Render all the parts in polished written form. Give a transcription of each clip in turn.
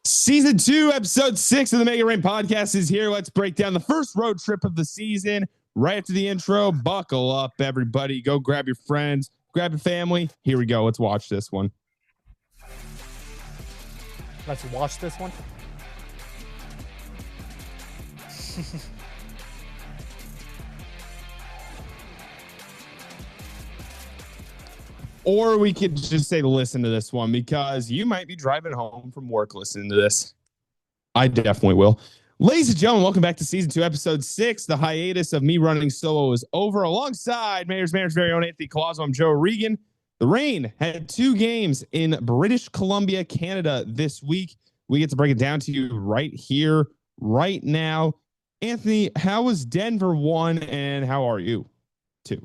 Season 2, episode 6 of the Mega Rain podcast is here. Let's break down the first road trip of the season. Right after the intro, buckle up, everybody. Go grab your friends, grab your family. Here we go. Let's watch this one. Let's watch this one. Or we could just say listen to this one because you might be driving home from work listening to this. I definitely will. Ladies and gentlemen, welcome back to Season 2, Episode 6. The hiatus of me running solo is over. Alongside Mayor's very own Anthony Collazo, I'm Joe O'Regan. The Rain had 2 games in British Columbia, Canada this week. We get to break it down to you right here, right now. Anthony, how was Denver 1 and how are you 2?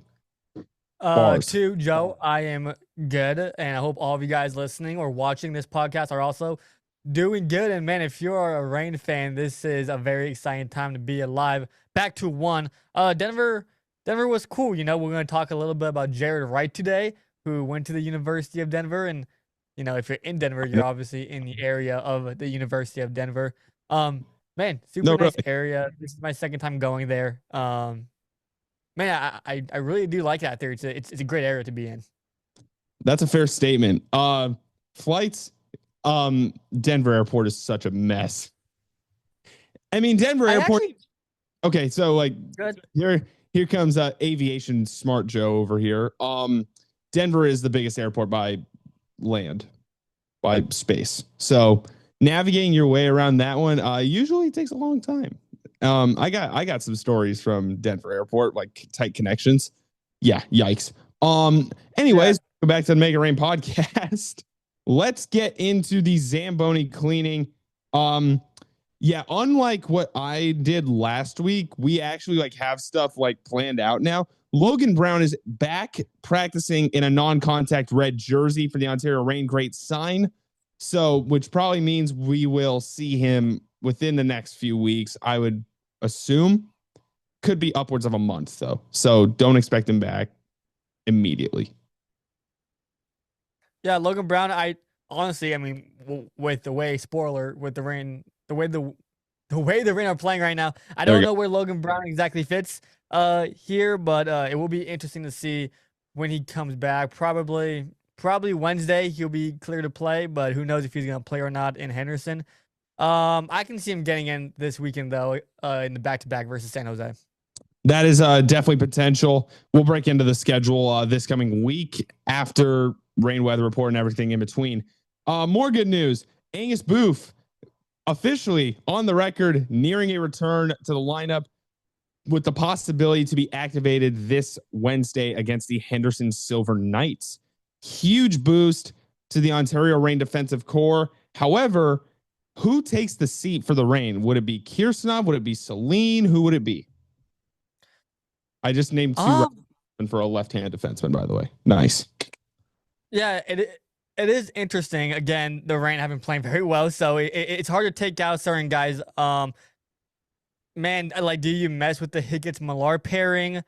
2, Joe, I am good, and I hope all of you guys listening or watching this podcast are also doing good. And man, if you're a Rain fan, this is a very exciting time to be alive. Back to 1. Denver was cool. You know, we're going to talk a little bit about Jared Wright today, who went to the University of Denver. And, you know, if you're in Denver, you're obviously in the area of the University of Denver. Man, super nice area. This is my second time going there. Man, I really do like that there. It's a great area to be in. That's a fair statement. Flights, Denver Airport is such a mess. I mean, Denver Airport. Okay, so like here comes aviation smart Joe over here. Denver is the biggest airport by land, by space. So navigating your way around that one usually takes a long time. I got some stories from Denver Airport, like tight connections. Yeah, yikes. Anyways, go back to the Mega Rain podcast. Let's get into the Zamboni cleaning. Yeah, unlike what I did last week, we actually like have stuff like planned out now. Logan Brown is back practicing in a non-contact red jersey for the Ontario Rain Great sign. So, which probably means we will see him within the next few weeks. I would assume could be upwards of a month though. So don't expect him back immediately. Yeah, Logan Brown, I mean, with the way with the Rain, the way the Rain are playing right now, I don't know where Logan Brown exactly fits here, but it will be interesting to see when he comes back. Probably Wednesday he'll be clear to play, but who knows if he's going to play or not in Henderson. I can see him getting in this weekend though, in the back-to-back versus San Jose. That is definitely potential. We'll break into the schedule this coming week after rain weather report and everything in between. More good news. Angus Booth officially on the record, nearing a return to the lineup with the possibility to be activated this Wednesday against the Henderson Silver Knights. Huge boost to the Ontario Rain defensive core. However, who takes the seat for the Rain? Would it be Kirsanov? Would it be Celine? Who would it be? I just named 2 for a left-handed defenseman, by the way. Nice. Yeah, it is interesting. Again, the Rain haven't played very well, so it's hard to take out certain guys. Man, like, do you mess with the Hicketts-Millar pairing?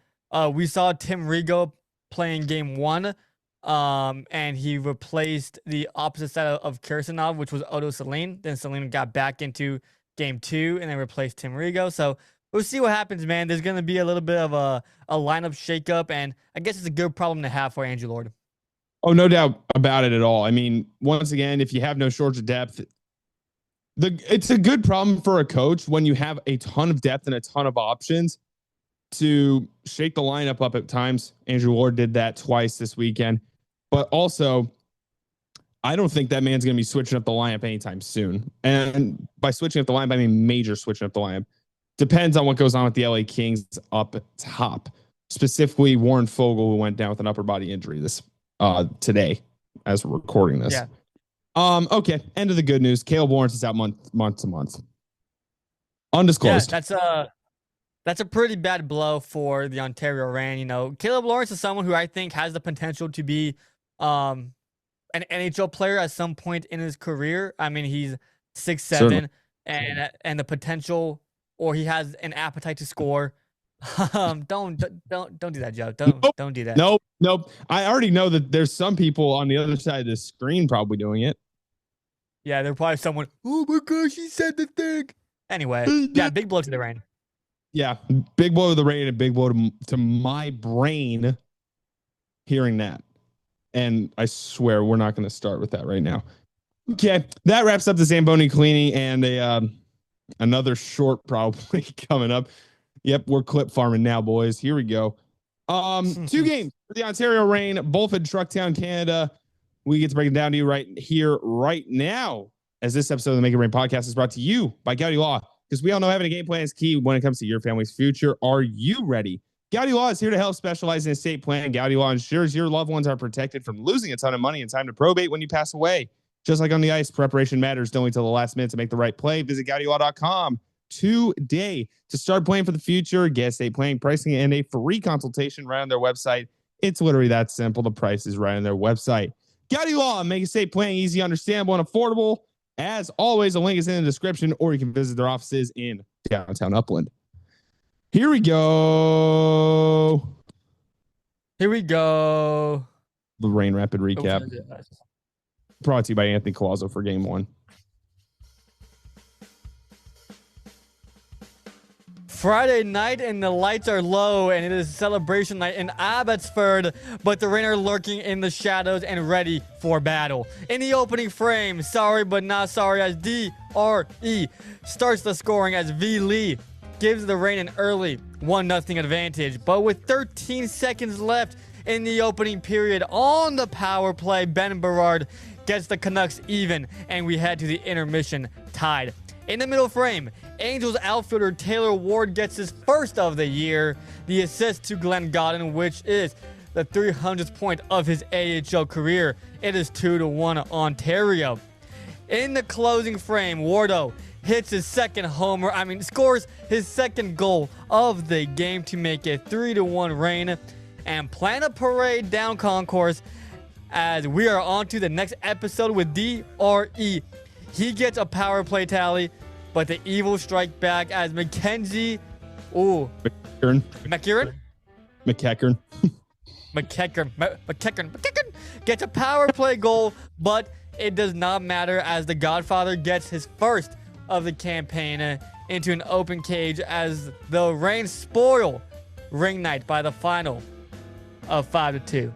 We saw Tim Rigo playing game 1. And he replaced the opposite side of Kirsanov, which was Odo Celine. Then Celine got back into game 2 and then replaced Tim Rigo. So we'll see what happens, man. There's going to be a little bit of a lineup shakeup, and I guess it's a good problem to have for Andrew Lord. Oh, no doubt about it at all. I mean, once again, if you have no shortage of depth, it's a good problem for a coach when you have a ton of depth and a ton of options to shake the lineup up at times. Andrew Lord did that twice this weekend. But also, I don't think that man's going to be switching up the lineup anytime soon. And by switching up the lineup, I mean major switching up the lineup. Depends on what goes on with the LA Kings up top. Specifically, Warren Fogle, who went down with an upper body injury today as we're recording this. Yeah. Okay, end of the good news. Caleb Lawrence is out month to month. Undisclosed. Yeah, that's a pretty bad blow for the Ontario Rain. You know, Caleb Lawrence is someone who I think has the potential to be an NHL player at some point in his career. I mean, he's 6'7", and the potential, or he has an appetite to score. Don't do that, Joe. Don't do that. Nope. I already know that there's some people on the other side of the screen probably doing it. Yeah, they're probably someone, oh my gosh, he said the thing. Anyway, yeah, big blow to the rain. Yeah, big blow to the rain and big blow to my brain hearing that. And I swear we're not going to start with that right now. Okay, that wraps up the Zamboni cleaning and another short probably coming up. Yep, we're clip farming now, boys. Here we go. 2 games for the Ontario Reign, both in Trucktown, Canada. We get to break it down to you right here, right now, as this episode of the Make It Rain podcast is brought to you by Gowdy Law, because we all know having a game plan is key when it comes to your family's future. Are you ready? Gowdy Law is here to help, specialize in estate planning. Gowdy Law ensures your loved ones are protected from losing a ton of money and time to probate when you pass away. Just like on the ice, preparation matters. Don't wait till the last minute to make the right play. Visit GowdyLaw.com today to start planning for the future. Get estate planning, pricing, and a free consultation right on their website. It's literally that simple. The price is right on their website. Gowdy Law, make estate planning easy, understandable, and affordable. As always, a link is in the description, or you can visit their offices in downtown Upland. Here we go. Here we go. The Rain Rapid Recap. Brought to you by Anthony Collazo for Game 1. Friday night and the lights are low and it is celebration night in Abbotsford, but the Rain are lurking in the shadows and ready for battle. In the opening frame, sorry but not sorry, as DRE starts the scoring as V. Lee gives the Rain an early 1-0 advantage, but with 13 seconds left in the opening period on the power play, Ben Berard gets the Canucks even, and we head to the intermission tied. In the middle frame, Angels outfielder Taylor Ward gets his first of the year, the assist to Glenn Godden, which is the 300th point of his AHL career. It is 2-1 Ontario. In the closing frame, Wardo hits his second homer, scores his second goal of the game to make it 3-1 Rain, and plan a parade down concourse as we are on to the next episode with DRE. He gets a power play tally, but the evil strike back as McKenzie. McKeckern gets a power play goal, but it does not matter as the Godfather gets his first of the campaign into an open cage as the Rain spoil ring night by the final of 5-2.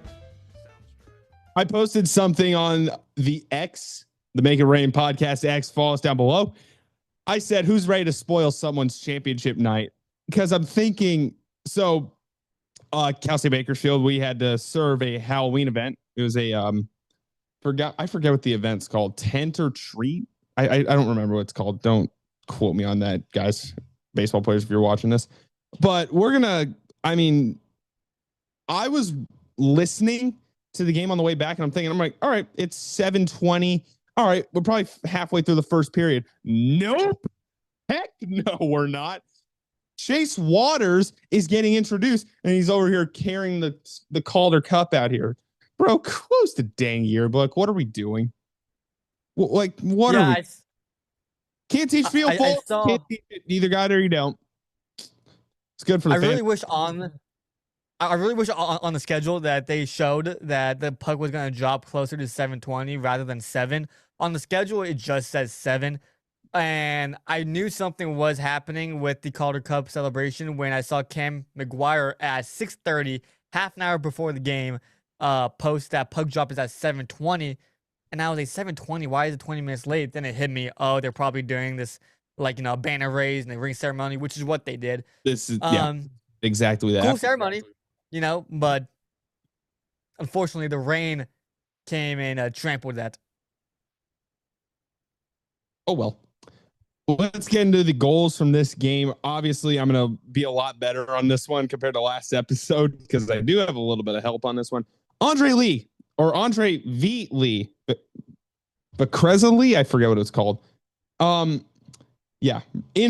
I posted something on the X, the Make It Rain podcast X, follow us down below. I said, who's ready to spoil someone's championship night? Because I'm thinking, so Cal State Bakersfield, we had to serve a Halloween event. It was a, I forget what the event's called, tent or treat. I don't remember what it's called. Don't quote me on that, guys, baseball players, if you're watching this. But I was listening to the game on the way back and I'm thinking, I'm like, all right, it's 7:20. All right, we're probably halfway through the first period. Nope. Heck no, we're not. Chase Waters is getting introduced, and he's over here carrying the Calder Cup out here. Bro, close the dang yearbook. What are we doing? What are we? Can't teach field full. Can't teach it. Either got it or you don't. It's good for the I really wish on the schedule that they showed that the puck was going to drop closer to 7:20 rather than 7. On the schedule, it just says 7. And I knew something was happening with the Calder Cup celebration when I saw Cam McGuire at 6:30, half an hour before the game, post that puck drop is at 7:20. And I was like, 7:20, why is it 20 minutes late? Then it hit me, oh, they're probably doing this, banner raise and the ring ceremony, which is what they did. This is, exactly that. Cool ceremony, but unfortunately the rain came and trampled that. Oh, well. Let's get into the goals from this game. Obviously, I'm going to be a lot better on this one compared to last episode because I do have a little bit of help on this one. Andre V. Lee, but Kreza Lee, I forget what it's called. In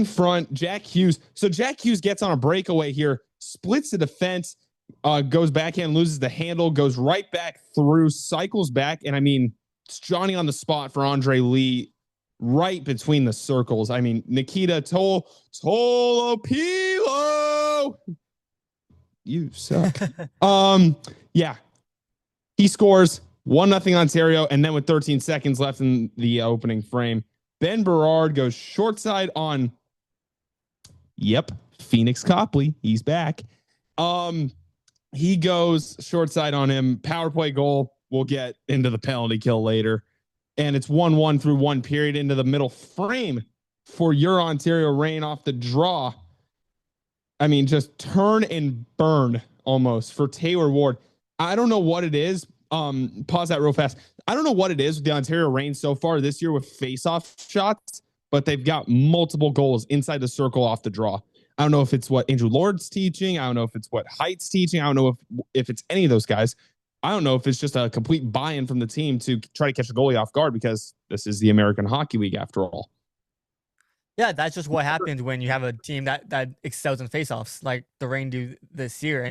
front, Jack Hughes. So Jack Hughes gets on a breakaway here, splits the defense, goes backhand, loses the handle, goes right back through, cycles back, and it's Johnny on the spot for Andre Lee. Right between the circles. Nikita Tolopilo. You suck. He scores. 1-0 Ontario, and then with 13 seconds left in the opening frame, Ben Berard goes short side on, Phoenix Copley. He's back. He goes short side on him. Power play goal. We'll get into the penalty kill later. And it's 1-1 through one period into the middle frame for your Ontario Reign off the draw. I mean, just turn and burn almost for Taylor Ward. I don't know what it is. Pause that real fast. I don't know what it is with the Ontario Reign so far this year with face-off shots, but they've got multiple goals inside the circle off the draw. I don't know if it's what Andrew Lord's teaching. I don't know if it's what Height's teaching. I don't know if it's any of those guys. I don't know if it's just a complete buy-in from the team to try to catch the goalie off guard because this is the American Hockey League after all. Yeah, that's just what happens when you have a team that excels in faceoffs like the Reign do this year.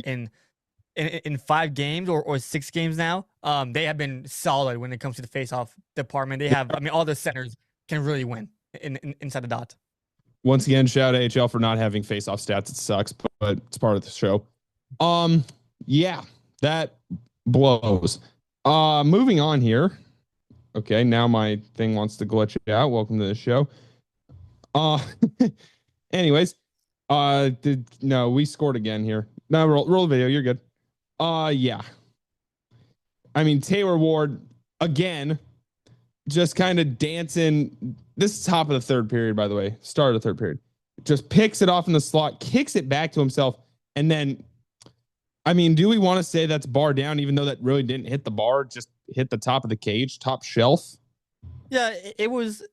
In 5 games or 6 games now, they have been solid when it comes to the faceoff department. They have, all the centers can really win inside the dot. Once again, shout out AHL for not having face-off stats. It sucks, but it's part of the show. Yeah, that blows. Moving on here. Okay, now my thing wants to glitch out. Welcome to the show. Anyways, no, we scored again here. No, roll the video. You're good. Yeah. I mean, Taylor Ward again, just kind of dancing. This is top of the third period, by the way. Start of the third period. Just picks it off in the slot, kicks it back to himself, and then, I mean, do we want to say that's bar down, even though that really didn't hit the bar, just hit the top of the cage, top shelf? Yeah, it was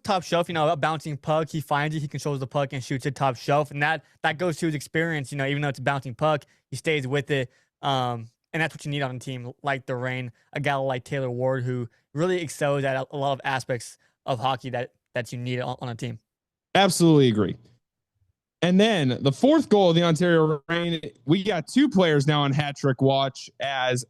top shelf, a bouncing puck. He finds it, he controls the puck and shoots it top shelf. And that goes to his experience, even though it's a bouncing puck, he stays with it. And that's what you need on a team like the Reign, a guy like Taylor Ward, who really excels at a lot of aspects of hockey that you need on a team. Absolutely agree. And then the fourth goal of the Ontario Reign, we got 2 players now on hat trick watch as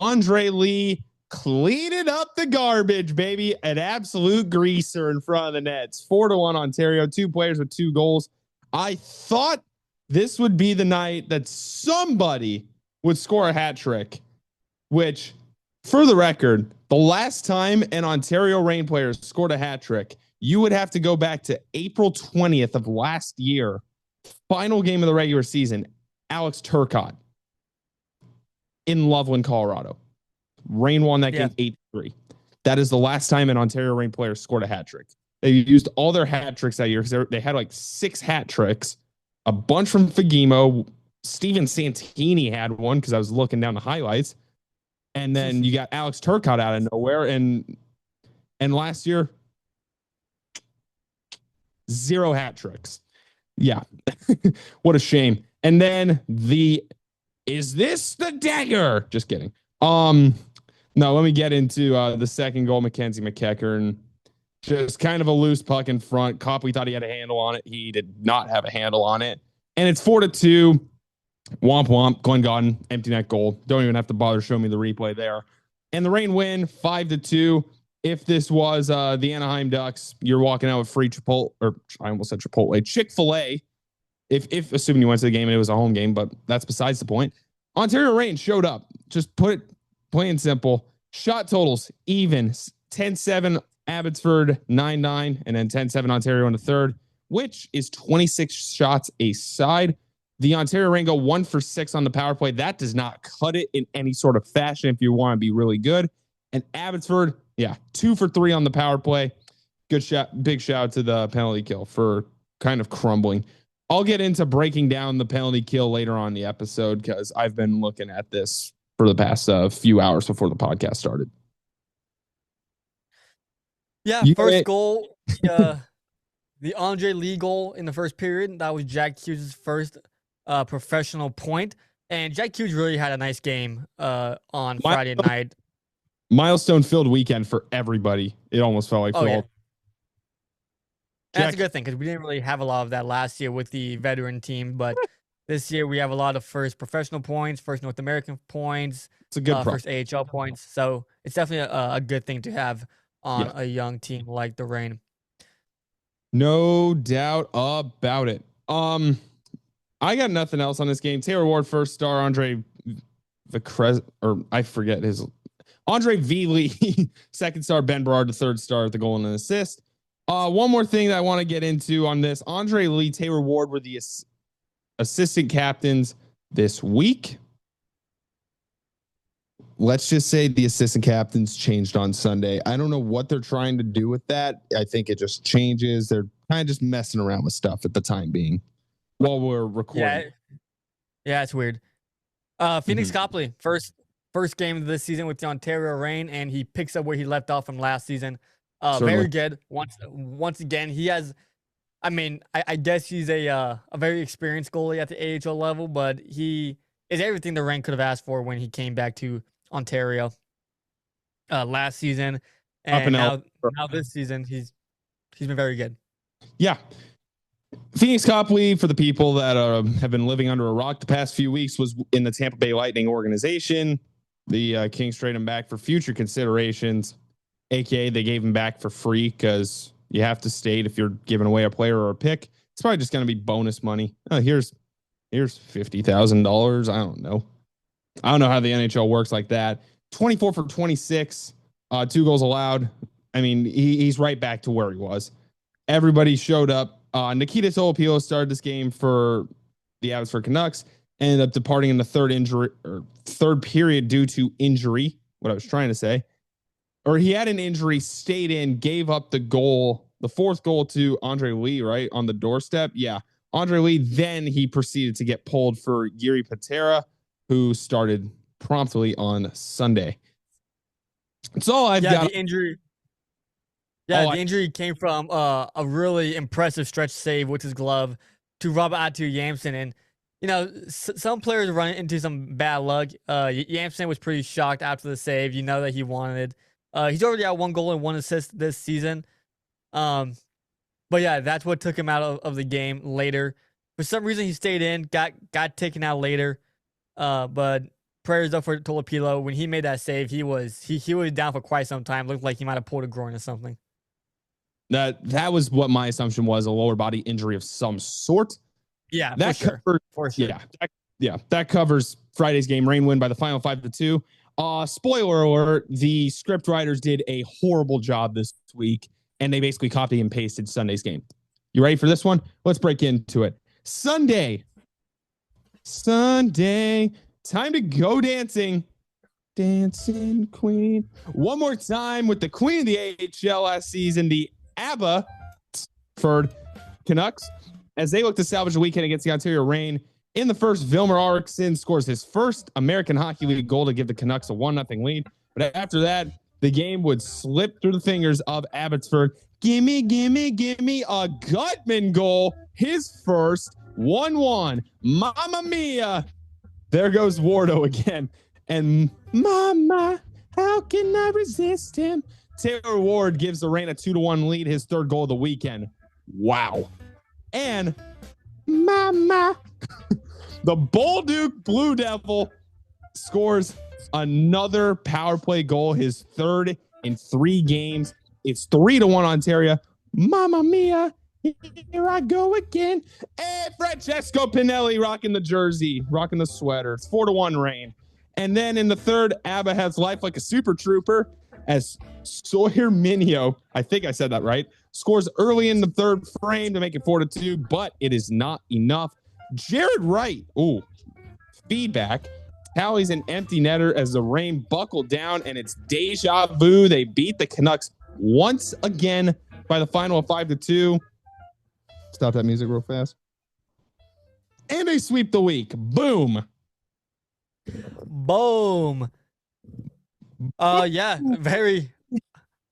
Andre Lee cleaning up the garbage, baby. An absolute greaser in front of the nets. 4-1 Ontario, 2 players with 2 goals. I thought this would be the night that somebody would score a hat trick, which, for the record, the last time an Ontario Reign player scored a hat trick, you would have to go back to April 20th of last year, final game of the regular season, Alex Turcotte in Loveland, Colorado. Reign won that game 8-3. That is the last time an Ontario Reign player scored a hat trick. They used all their hat tricks that year because they had like 6 hat tricks, a bunch from Fagimo. Steven Santini had one because I was looking down the highlights. And then you got Alex Turcotte out of nowhere. And last year, 0 hat tricks. Yeah. What a shame. And then is this the dagger? Just kidding. No, let me get into the second goal. Mackenzie McEachern, just kind of a loose puck in front. Copley thought he had a handle on it. He did not have a handle on it. And it's 4-2. Womp womp. Glenn Godden, empty net goal. Don't even have to bother showing me the replay there. And the Reign win 5-2. If this was the Anaheim Ducks, you're walking out with free Chipotle, or I almost said Chipotle, Chick-fil-A. If assuming you went to the game and it was a home game, but that's besides the point. Ontario Reign showed up. Just put it plain and simple. Shot totals even. 10-7 Abbotsford, 9-9, and then 10-7 Ontario in the third, which is 26 shots a side. The Ontario Reign go 1 for 6 on the power play. That does not cut it in any sort of fashion if you want to be really good. And Abbotsford, 2 for 3 on the power play. Good shot. Big shout out to the penalty kill for kind of crumbling. I'll get into breaking down the penalty kill later on in the episode because I've been looking at this for the past few hours before the podcast started. First goal, the Andre Lee goal in the first period. That was Jack Hughes' first professional point. And Jack Hughes really had a nice game on Friday night. Milestone-filled weekend for everybody. It almost felt like. That's a good thing because we didn't really have a lot of that last year with the veteran team. But this year we have a lot of first professional points, first North American points. It's a good first AHL points. So it's definitely a good thing to have on a young team like the Reign. No doubt about it. I got nothing else on this game. Taylor Ward, first star. Andre I forget his. Andre Veely, second star. Ben Berard, the third star at the goal and an assist. One more thing that I want to get into on this. Andre Lee, Taylor Ward were the assistant captains this week. Let's just say the assistant captains changed on Sunday. I don't know what they're trying to do with that. I think it just changes. They're kind of just messing around with stuff at the time being while we're recording. Yeah, it's weird. Phoenix Copley, first game of this season with the Ontario Reign, and he picks up where he left off from last season. Very good. Once again, he has. I mean, I guess he's a very experienced goalie at the AHL level, but he is everything the Reign could have asked for when he came back to Ontario last season, and now this season he's been very good. Yeah. Phoenix Copley, for the people that have been living under a rock the past few weeks, was in the Tampa Bay Lightning organization. The Kings traded him back for future considerations, aka they gave him back for free because you have to state if you're giving away a player or a pick, it's probably just going to be bonus money. Here's $50,000. I don't know how the NHL works like that. 24 for 26, 2 goals allowed. I mean, he's right back to where he was. Everybody showed up. Nikita Tolopilo started this game for the Abbotsford Canucks, ended up departing in the third period due to injury. What I was trying to say, or he had an injury, stayed in, gave up the goal, the fourth goal to Andre Lee, right on the doorstep. Yeah, Andre Lee. Then he proceeded to get pulled for Yuri Patera, who started promptly on Sunday. That's all I've got. The injury. Yeah, the injury came from a really impressive stretch save with his glove to Robert Atu Yamson. And, you know, some players run into some bad luck. Yamson was pretty shocked after the save. You know that he wanted. He's already got 1 goal and 1 assist this season. But, yeah, that's what took him out of the game later. For some reason, he stayed in, got taken out later. But prayers up for Tolopilo. When he made that save, he was down for quite some time. Looked like he might have pulled a groin or something. That was what my assumption was, a lower body injury of some sort. Yeah, that for sure. Yeah, that covers Friday's game. Reign win by the final 5-2. Spoiler alert, the script writers did a horrible job this week, and they basically copy and pasted Sunday's game. You ready for this one? Let's break into it. Sunday, time to go dancing. Dancing Queen. One more time with the Queen of the AHL last season, the Abbotsford Canucks, as they look to salvage the weekend against the Ontario Reign. In the first, Vilmer Eriksson scores his first American Hockey League goal to give the Canucks a 1-0 lead. But after that, the game would slip through the fingers of Abbotsford. Gimme a Gutman goal. His first 1-1. Mamma mia. There goes Wardo again. And mama, how can I resist him? Taylor Ward gives the Reign a 2-1 lead, his third goal of the weekend. Wow. And mama, the Bolduc Blue Devil scores another power play goal, his third in 3 games. It's 3-1 Ontario. Mamma mia, here I go again. Hey, Francesco Pinelli rocking the jersey, rocking the sweater. It's 4-1 Reign. And then in the third, Abba has life like a super trooper as Sawyer Minio, I think I said that right, scores early in the third frame to make it 4-2, but it is not enough. Jared Wright, feedback, tallies an empty netter as the Reign buckled down, and it's deja vu. They beat the Canucks once again by the final of 5-2. Stop that music real fast. And they sweep the week. Boom. Yeah,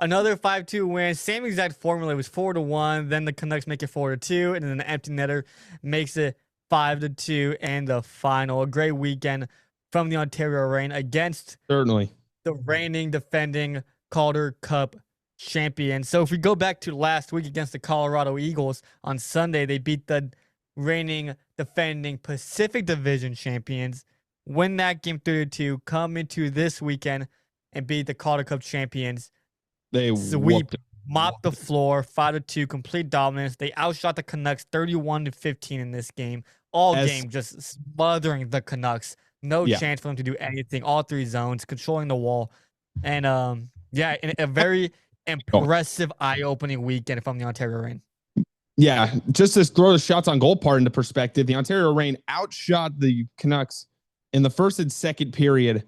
another 5-2 win. Same exact formula. It was 4-1. Then the Canucks make it 4-2, and then the empty netter makes it 5-2 and the final. A great weekend from the Ontario Reign against the reigning, defending Calder Cup champion. So if we go back to last week against the Colorado Eagles on Sunday, they beat the reigning, defending Pacific Division champions. Win that game 3-2, come into this weekend and beat the Calder Cup champions. They sweep, mop the floor, 5-2, complete dominance. They outshot the Canucks 31-15 in this game. Game just smothering the Canucks. No chance for them to do anything. All 3 zones, controlling the wall. And yeah, a very impressive eye-opening weekend from the Ontario Reign. Yeah, just to throw the shots on goal part into perspective, the Ontario Reign outshot the Canucks in the first and second period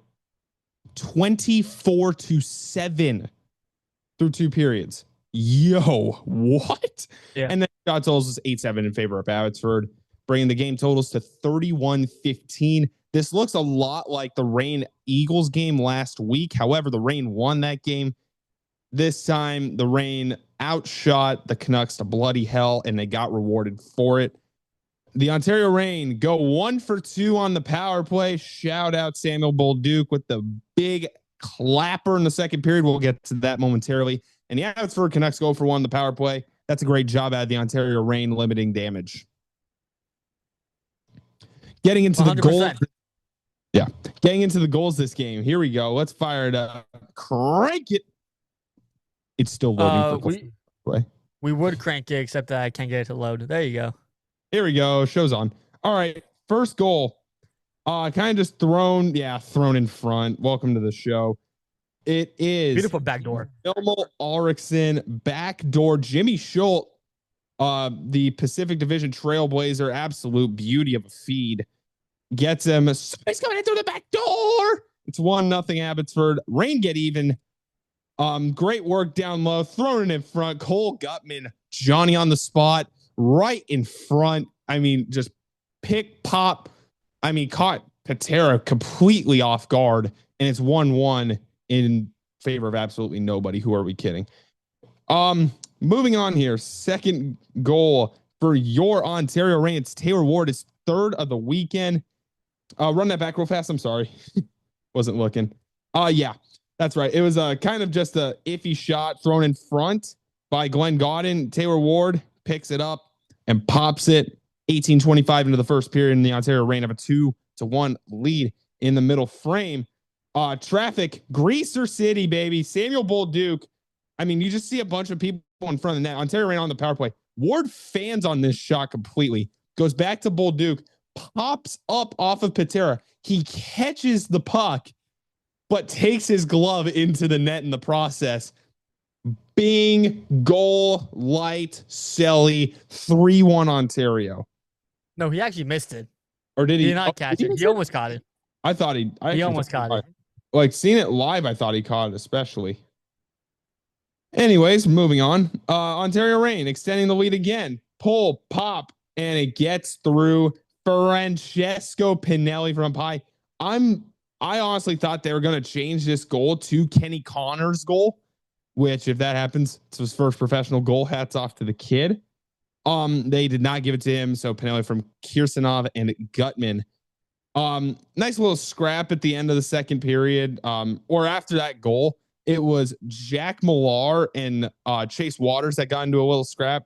24-7 through 2 periods. Yo, what? Yeah. And then shot totals was 8-7 in favor of Abbotsford, bringing the game totals to 31-15. This looks a lot like the Reign Eagles game last week. However, the Reign won that game. This time, the Reign outshot the Canucks to bloody hell, and they got rewarded for it. The Ontario Reign go 1 for 2 on the power play. Shout out Samuel Bolduc with the big clapper in the second period. We'll get to that momentarily. And the Abbotsford Canucks go for 1 on the power play. That's a great job out of the Ontario Reign limiting damage. Getting into 100%. The goal. Yeah. Getting into the goals this game. Here we go. Let's fire it up. Crank it. It's still loading for play. We would crank it, except that I can't get it to load. There you go. Here we go. Show's on. All right. First goal. Kind of just thrown in front. Welcome to the show. It is beautiful backdoor. Ilmo Ulrichsen backdoor. Jimmy Schultz, the Pacific Division Trailblazer, absolute beauty of a feed. Gets him. He's coming in through the back door. It's 1-0 Abbotsford. Reign get even. Great work down low, throwing it in front. Cole Gutman, Johnny on the spot, right in front. I mean, just pick pop. I mean, caught Patera completely off guard, and it's 1-1 in favor of absolutely nobody. Who are we kidding? Moving on here. Second goal for your Ontario Reign. It's Taylor Ward, his third of the weekend. Run that back real fast. I'm sorry. Wasn't looking. Yeah. That's right. It was kind of just a iffy shot thrown in front by Glenn Gaudin. Taylor Ward picks it up and pops it 18-25 into the first period, and the Ontario Reign have a 2-1 lead in the middle frame. Traffic, Greaser City, baby. Samuel Bolduc. I mean, you just see a bunch of people in front of the net. Ontario Reign on the power play. Ward fans on this shot completely. Goes back to Bolduc, pops up off of Patera. He catches the puck, but takes his glove into the net in the process. Bing, goal, light, Selly, 3-1 Ontario. No, he actually missed it. Or did he? He did not catch it. He almost caught it. I thought he almost caught it. Like, seeing it live, I thought he caught it especially. Anyways, moving on. Ontario Reign extending the lead again. Pull, pop, and it gets through. Francesco Pinelli from high. I honestly thought they were going to change this goal to Kenny Connor's goal, which, if that happens, it's his first professional goal. Hats off to the kid. They did not give it to him. So Pinelli from Kirsanov and Gutman. Nice little scrap at the end of the second period. Or after that goal, it was Jack Millar and Chase Waters that got into a little scrap.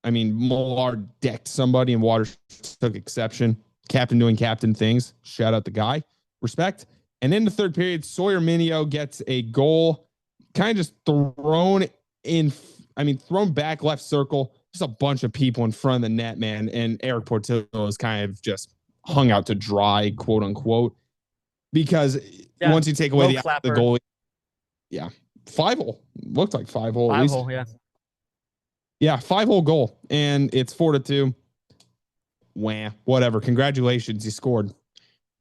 I mean, Millar decked somebody and Waters took exception. Captain doing captain things. Shout out the guy. Respect. And in the third period, Sawyer Minio gets a goal, kind of just thrown back left circle. Just a bunch of people in front of the net, man. And Eric Portillo is kind of just hung out to dry, quote unquote, because once you take away the goalie, 5-hole looked like 5-hole. 5-hole, yeah, 5-hole goal, and it's 4-2. Wah, whatever. Congratulations, you scored.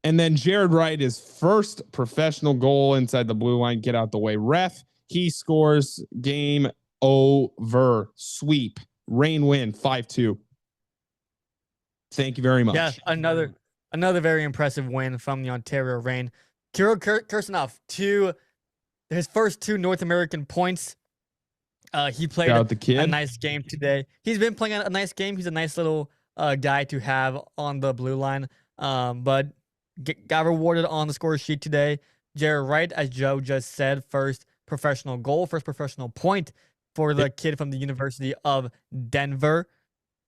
And then Jared Wright, his first professional goal inside the blue line. Get out the way, ref. He scores. Game over. Sweep. Reign win. 5-2. Thank you very much. Yeah, another very impressive win from the Ontario Reign. Kirill Kirsanov, his first 2 North American points. He played a nice game today. He's been playing a nice game. He's a nice little guy to have on the blue line. But got rewarded on the score sheet today. Jared Wright, as Joe just said, first professional goal, first professional point for the kid from the University of Denver.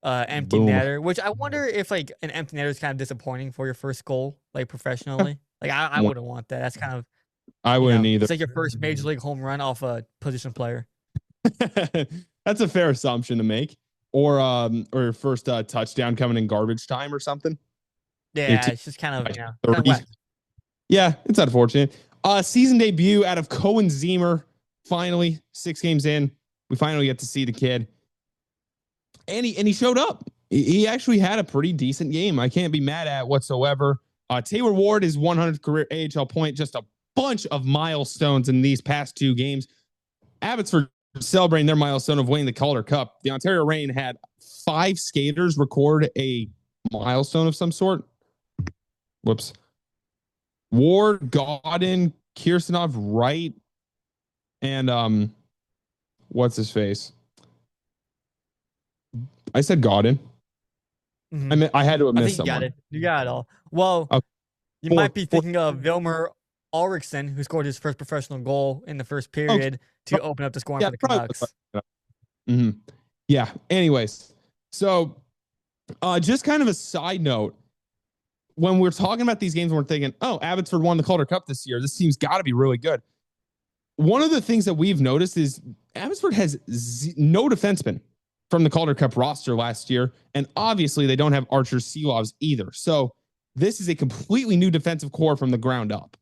Empty netter, which I wonder if like an empty netter is kind of disappointing for your first goal, like professionally. Like I wouldn't want that. That's kind of I wouldn't either. It's like your first major league home run off a position player. That's a fair assumption to make. Or your first touchdown coming in garbage time or something. Yeah, it's just kind of Yeah, it's unfortunate. Season debut out of Cohen Zemer. Finally, 6 games in, we finally get to see the kid. And he showed up. He actually had a pretty decent game. I can't be mad at whatsoever. Taylor Ward is 100th career AHL point, just a bunch of milestones in these past 2 games. Abbotsford celebrating their milestone of winning the Calder Cup. The Ontario Reign had 5 skaters record a milestone of some sort. Whoops. Ward, Godin, Kirsanov, Wright, and what's his face? I said Godin. Mm-hmm. I mean, I had to have missed someone. You got it all. Well, you might be thinking of Vilmer Ulrichsen, who scored his first professional goal in the first period to open up the scoring for the Canucks. Mm-hmm. Yeah. Anyways, so just kind of a side note. When we're talking about these games, we're thinking, oh, Abbotsford won the Calder Cup this year. This team's got to be really good. One of the things that we've noticed is Abbotsford has no defensemen from the Calder Cup roster last year. And obviously they don't have Archer Seelovs either. So this is a completely new defensive core from the ground up.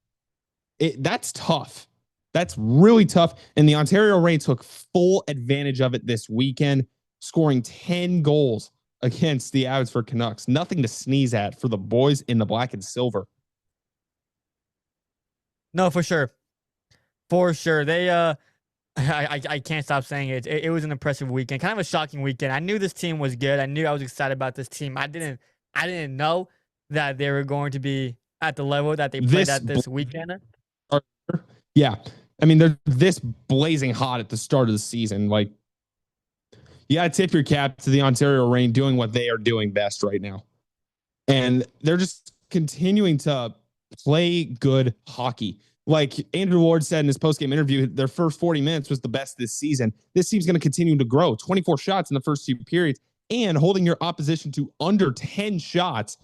That's tough. That's really tough. And the Ontario Reign took full advantage of it this weekend, scoring 10 goals against the Abbotsford Canucks. Nothing to sneeze at for the boys in the black and silver. No, for sure. For sure. They I can't stop saying it. It was an impressive weekend. Kind of a shocking weekend. I knew this team was good. I knew I was excited about this team. I didn't know that they were going to be at the level that they played at this weekend. Yeah. I mean, they're this blazing hot at the start of the season. Like, you got to tip your cap to the Ontario Reign doing what they are doing best right now. And they're just continuing to play good hockey. Like Andrew Ward said in his postgame interview, their first 40 minutes was the best this season. This team's going to continue to grow. 24 shots in the first 2 periods, and holding your opposition to under 10 shots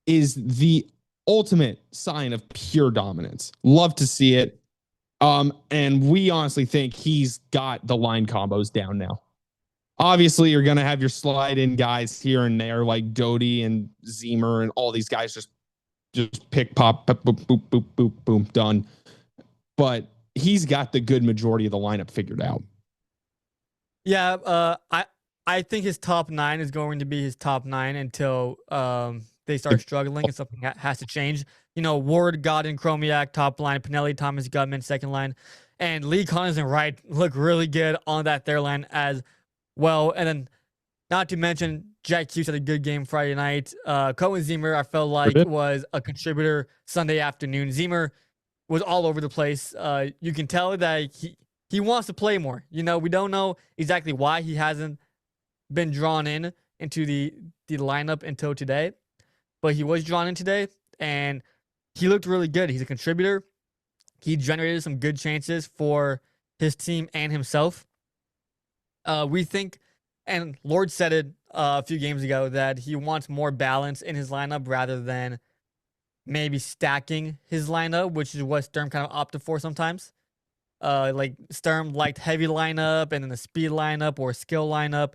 is the ultimate sign of pure dominance. Love to see it. And we honestly think he's got the line combos down now. Obviously, you're going to have your slide-in guys here and there, like Doty and Zemer and all these guys just pick, pop, boop, boop, boop, boop, boom, done. But he's got the good majority of the lineup figured out. Yeah, I think his top 9 is going to be his top 9 until they start struggling and something has to change. You know, Ward, Godin, Chromiak, top line, Pinelli, Thomas, Gutman, second line, and Lee Collins and Wright look really good on that third line as well. And then, not to mention, Jack Hughes had a good game Friday night. Cohen Zemer, I felt like, was a contributor Sunday afternoon. Zemer was all over the place. You can tell that he wants to play more. You know, we don't know exactly why he hasn't been drawn into the lineup until today, but he was drawn in today, and he looked really good. He's a contributor. He generated some good chances for his team and himself. We think, and Lord said it a few games ago, that he wants more balance in his lineup rather than maybe stacking his lineup, which is what Sturm kind of opted for sometimes. Like Sturm liked heavy lineup and then the speed lineup or skill lineup.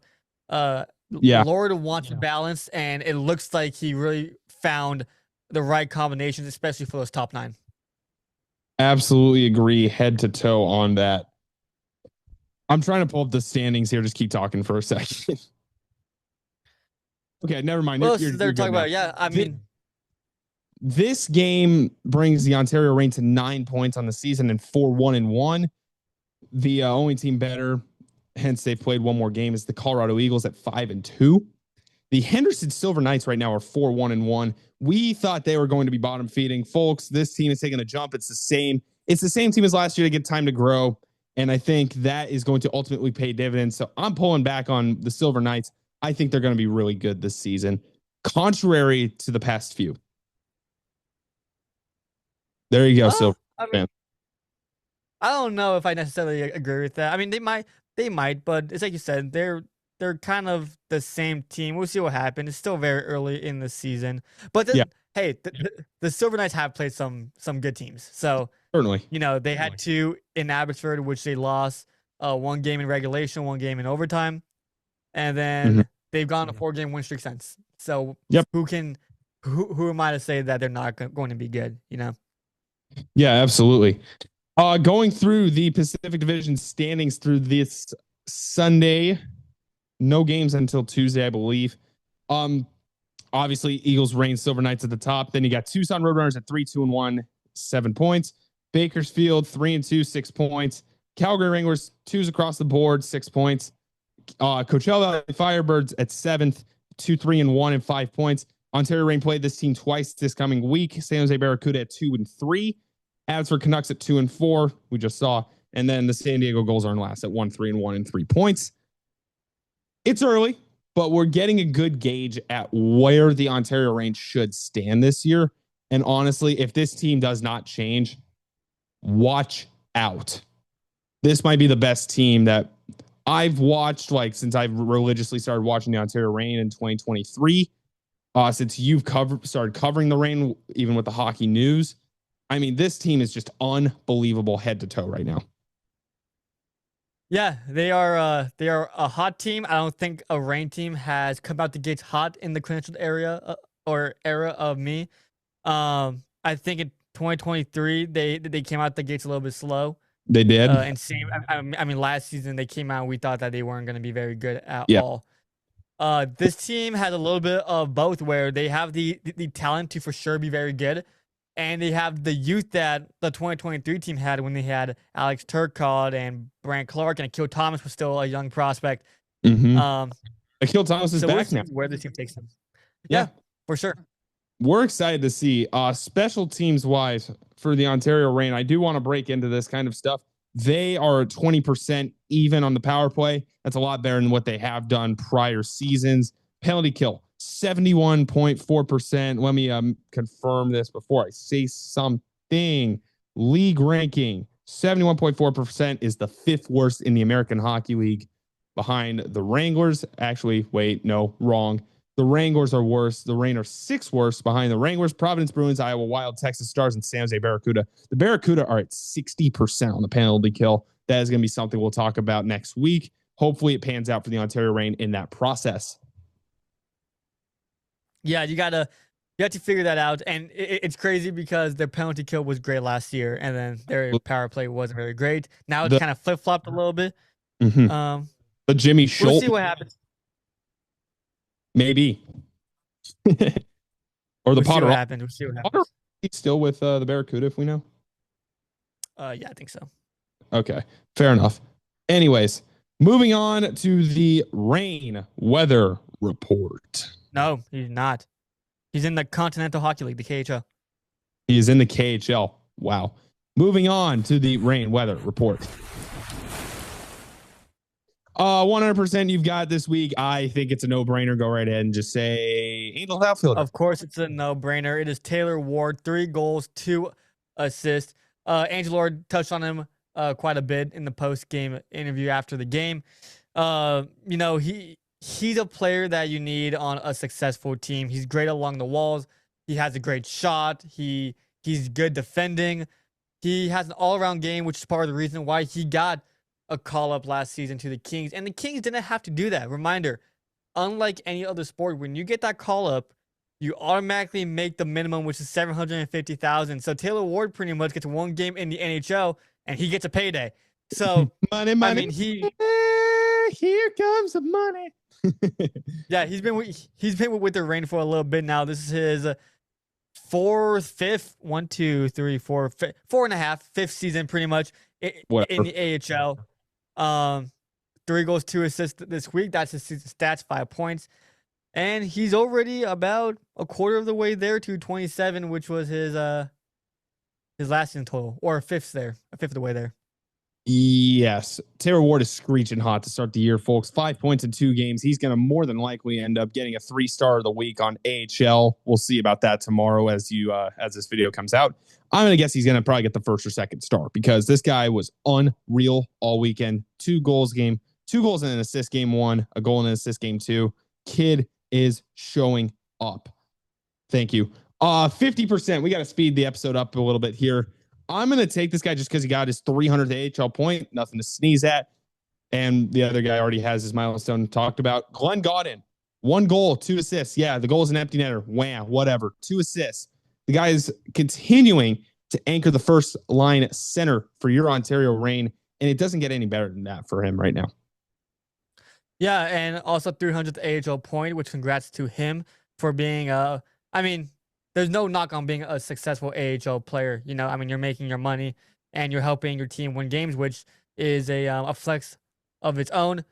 Lord wants balance, and it looks like he really found the right combinations, especially for those top 9. Absolutely agree, head to toe on that. I'm trying to pull up the standings here. Just keep talking for a second. Okay, never mind. Well, they're talking about, I mean, this game brings the Ontario Reign to 9 points on the season and 4-1-1. The only team better, hence they've played one more game, is the Colorado Eagles at 5-2. The Henderson Silver Knights right now are 4-1-1. We thought they were going to be bottom feeding, folks. This team is taking a jump. It's the same team as last year to get time to grow. And I think that is going to ultimately pay dividends. So I'm pulling back on the Silver Knights. I think they're going to be really good this season, contrary to the past few. There you go, Silver. I don't know if I necessarily agree with that. I mean, they might, but it's like you said, they're kind of the same team. We'll see what happens. It's still very early in the season, but the Silver Knights have played some good teams. So certainly, you know, they had 2 in Abbotsford, which they lost. 1 game in regulation, 1 game in overtime, and then they've gone a 4-game win streak since. So who am I to say that they're not going to be good? You know. Yeah, absolutely. Going through the Pacific Division standings through this Sunday, no games until Tuesday, I believe. Obviously, Eagles, Reign, Silver Knights at the top. Then you got Tucson Roadrunners at 3-2-1, 7 points. Bakersfield 3-2, 6 points. Calgary Wranglers 2s across the board, 6 points. Coachella Firebirds at 7th, 2-3-1 and 5 points. Ontario Reign played this team twice this coming week. San Jose Barracuda at 2-3. Abbotsford Canucks at 2-4. We just saw. And then the San Diego Gulls are in last at 1-3-1 and 3 points. It's early, but we're getting a good gauge at where the Ontario Reign should stand this year. And honestly, if this team does not change, watch out. This might be the best team that I've watched, like, since I've religiously started watching the Ontario Reign in 2023. Since you've started covering the Reign, even with the hockey news. I mean, this team is just unbelievable head to toe right now. Yeah, they are a hot team. I don't think a Reign team has come out the gates hot in the credentialed area or era of me. I think in 2023 they came out the gates a little bit slow. They did. And same. I mean, last season they came out. We thought that they weren't going to be very good at all. This team has a little bit of both, where they have the talent to for sure be very good, and they have the youth that the 2023 team had when they had Alex Turcotte and Brant Clark, and Akil Thomas was still a young prospect. Akil Thomas is back now. Where the team takes them. Yeah, for sure. We're excited to see special teams wise for the Ontario Reign. I do want to break into this kind of stuff. They are 20% even on the power play. That's a lot better than what they have done prior seasons. Penalty kill, 71.4%. Let me confirm this before I say something. League ranking, 71.4% is the 5th worst in the American Hockey League, behind the Wranglers. Actually, wait, no, wrong. The Wranglers are worse. The Reign are 6th worst behind the Wranglers, Providence Bruins, Iowa Wild, Texas Stars, and San Jose Barracuda. The Barracuda are at 60% on the penalty kill. That is going to be something we'll talk about next week. Hopefully it pans out for the Ontario Reign in that process. Yeah, you have to figure that out. And it's crazy because their penalty kill was great last year, and then their power play wasn't very great. Now it's kind of flip-flopped a little bit. But Jimmy Schultz. We'll see what happens. Maybe. Or the Potter. We'll see what happens. He's still with the Barracuda, if we know. Yeah, I think so. Okay, fair enough. Anyways, moving on to the Reign weather report. No, he's not. He's in the Continental Hockey League, the KHL. He is in the KHL. Wow. Moving on to the Reign weather report. 100% you've got this week. I think it's a no-brainer. Go right ahead and just say Angels outfielder. Of course, it's a no-brainer. It is Taylor Ward, 3 goals, 2 assists. Angel Ward touched on him quite a bit in the post-game interview after the game. He's a player that you need on a successful team. He's great along the walls. He has a great shot. He's good defending. He has an all-around game, which is part of the reason why he got a call-up last season to the Kings. And the Kings didn't have to do that. Reminder, unlike any other sport, when you get that call-up, you automatically make the minimum, which is $750,000. So Taylor Ward pretty much gets 1 game in the NHL, and he gets a payday. So, money. I mean, here comes the money. Yeah, he's been with the Reign for a little bit now. This is his 4.5, 5th season pretty much in the AHL. 3 goals, 2 assists this week. That's his season stats, 5 points. And he's already about a quarter of the way there to 27, which was his last season total, or a fifth of the way there. Yes. Taylor Ward is screeching hot to start the year, folks. 5 points in 2 games. He's going to more than likely end up getting a 3-star of the week on AHL. We'll see about that tomorrow as this video comes out. I'm going to guess he's going to probably get the 1st or 2nd star because this guy was unreal all weekend. 2 goals game, 2 goals and an assist game 1, a goal and an assist game 2. Kid is showing up. Thank you. 50%. We got to speed the episode up a little bit here. I'm going to take this guy just because he got his 300th AHL point. Nothing to sneeze at. And the other guy already has his milestone talked about. Glenn Gaudin, 1 goal, 2 assists. Yeah, the goal is an empty netter. Wham, whatever. 2 assists. The guy is continuing to anchor the first line center for your Ontario Reign. And it doesn't get any better than that for him right now. Yeah, and also 300th AHL point, which congrats to him for being there's no knock on being a successful AHL player. You're making your money and you're helping your team win games, which is a flex of its own.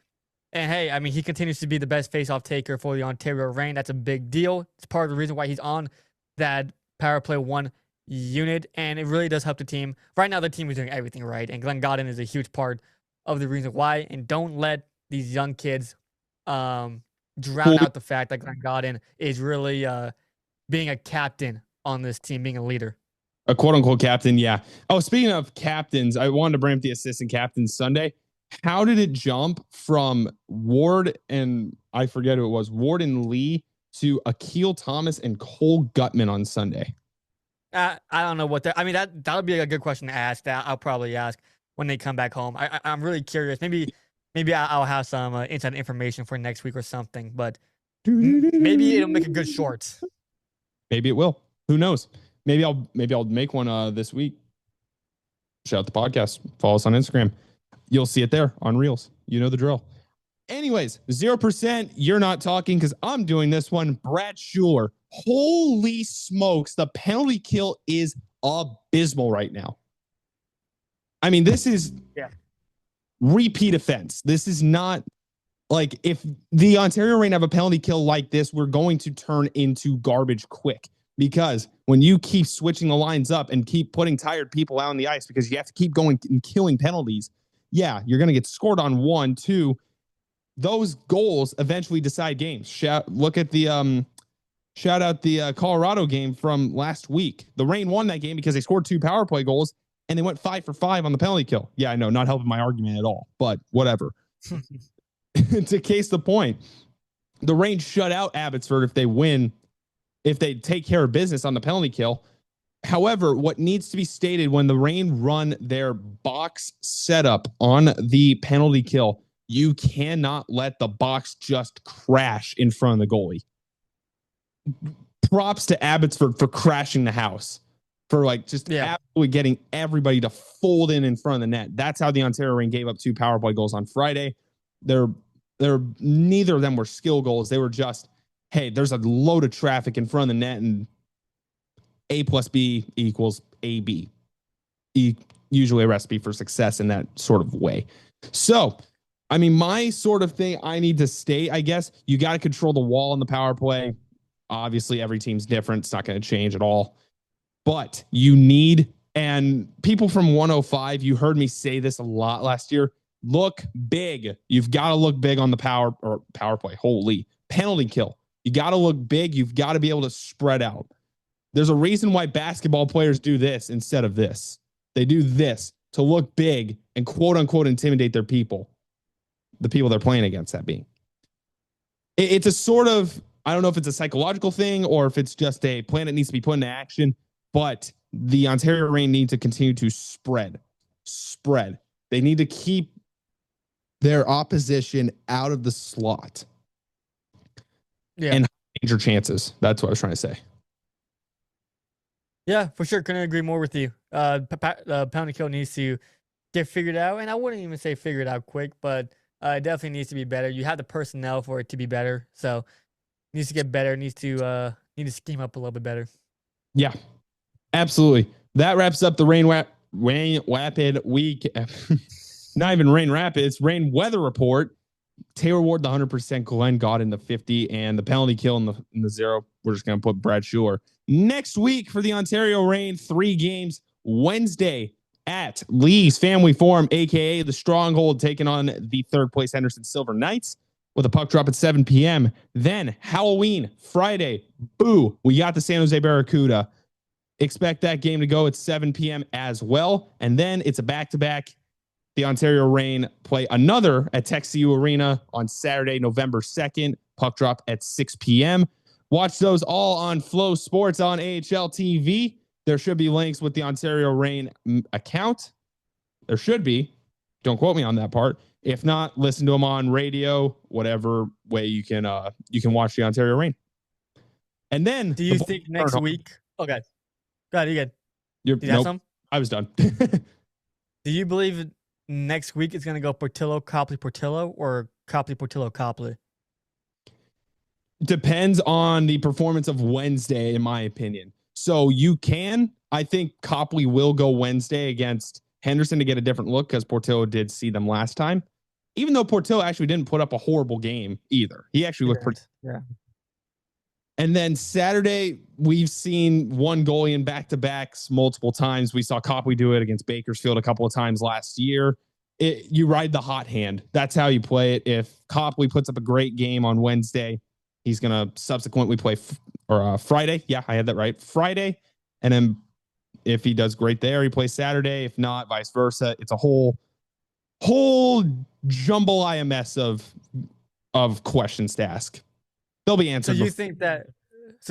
And hey, he continues to be the best faceoff taker for the Ontario Reign. That's a big deal. It's part of the reason why he's on that power play 1 unit, and it really does help the team. Right now, the team is doing everything right, and Glenn Godden is a huge part of the reason why. And don't let these young kids drown out the fact that Glenn Godden is really being a captain on this team, being a leader. A quote-unquote captain, yeah. Oh, speaking of captains, I wanted to bring up the assistant captain Sunday. How did it jump from Ward and I forget who it was, Ward and Lee, to Akil Thomas and Cole Gutman on Sunday? I don't know what that. That would be a good question to ask. That I'll probably ask when they come back home. I'm really curious. Maybe I'll have some inside information for next week or something. But maybe it'll make a good short. Maybe it will. Who knows? Maybe I'll make one this week. Shout out the podcast. Follow us on Instagram. You'll see it there on Reels. You know the drill. Anyways, 0%. You're not talking because I'm doing this one. Brad Schuler. Holy smokes. The penalty kill is abysmal right now. This is repeat offense. This is not like if the Ontario Reign have a penalty kill like this, we're going to turn into garbage quick. Because when you keep switching the lines up and keep putting tired people out on the ice because you have to keep going and killing penalties, yeah, you're going to get scored on 1, 2. Those goals eventually decide games. Shout out the Colorado game from last week. The Reign won that game because they scored 2 power play goals and they went 5 for 5 on the penalty kill. Yeah, I know, not helping my argument at all, but whatever. To case the point, the Reign shut out Abbotsford if they take care of business on the penalty kill. However, what needs to be stated when the Reign run their box setup on the penalty kill, you cannot let the box just crash in front of the goalie. Props to Abbotsford for crashing the house, for absolutely getting everybody to fold in front of the net. That's how the Ontario Reign gave up 2 power play goals on Friday. They're neither of them were skill goals. They were just, hey, there's a load of traffic in front of the net and A plus B equals AB. Usually a recipe for success in that sort of way. So, my sort of thing I need to state, I guess, you got to control the wall in the power play. Obviously, every team's different. It's not going to change at all. But you need, and people from 105, you heard me say this a lot last year, look big. You've got to look big on the power play. Holy penalty kill. You got to look big. You've got to be able to spread out. There's a reason why basketball players do this instead of this. They do this to look big and quote unquote intimidate their people. The people they're playing against, that being. It's a sort of, I don't know if it's a psychological thing or if it's just a plan that needs to be put into action, but the Ontario Reign need to continue to spread. They need to keep their opposition out of the slot. Yeah. And danger chances. That's what I was trying to say. Yeah, for sure. Couldn't agree more with you. Penalty kill needs to get figured out. And I wouldn't even say figured out quick, but it definitely needs to be better. You have the personnel for it to be better. So it needs to get better. It needs to scheme up a little bit better. Yeah, absolutely. That wraps up the Rain Rapid week. Not even Rain Rapids, Rain weather report. Taylor Ward, the 100%, Glenn Godden, the 50, and the penalty kill in the 0. We're just going to put Brad Schuler. Next week for the Ontario Reign, 3 games. Wednesday at Lee's Family Forum, a.k.a. the Stronghold, taking on the 3rd place Henderson Silver Knights with a puck drop at 7 p.m. Then Halloween, Friday, boo, we got the San Jose Barracuda. Expect that game to go at 7 p.m. as well. And then it's a back-to-back. The Ontario Reign play another at TexCU Arena on Saturday, November 2nd. Puck drop at 6 p.m. Watch those all on Flow Sports on AHL TV. There should be links with the Ontario Reign account. There should be. Don't quote me on that part. If not, listen to them on radio, whatever way you can watch the Ontario Reign. And then, do you think next week? Okay, go ahead. You good? you have some? I was done. Do you believe next week it's going to go Portillo, Copley, Portillo, or Copley, Portillo, Copley? Depends on the performance of Wednesday, in my opinion. So I think Copley will go Wednesday against Henderson to get a different look because Portillo did see them last time. Even though Portillo actually didn't put up a horrible game either. He actually looked pretty. Yeah. And then Saturday, we've seen one goalie in back-to-backs multiple times. We saw Copley do it against Bakersfield a couple of times last year. You ride the hot hand. That's how you play it. If Copley puts up a great game on Wednesday, he's going to subsequently play Friday. Yeah, I had that right. Friday. And then if he does great there, he plays Saturday. If not, vice versa. It's a whole jambalaya mess of questions to ask. They'll be answered. So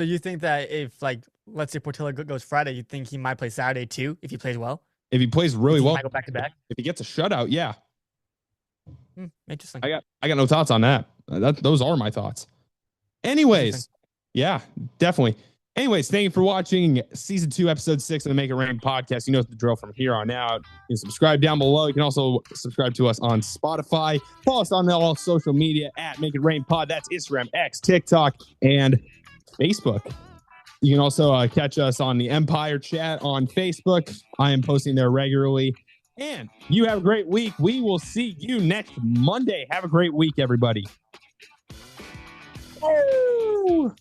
you think that if, like, let's say Portillo goes Friday, you think he might play Saturday too if he plays well? If he plays really well, might go back to back. If he gets a shutout, yeah. Interesting. I got no thoughts on that. Those are my thoughts. Anyways, yeah, definitely. Anyways, thank you for watching Season 2, Episode 6 of the Make It Rain podcast. You know the drill from here on out. You can subscribe down below. You can also subscribe to us on Spotify. Follow us on all social media at Make It Rain Pod. That's Instagram, X, TikTok, and Facebook. You can also catch us on the Empire chat on Facebook. I am posting there regularly. And you have a great week. We will see you next Monday. Have a great week, everybody. Oh!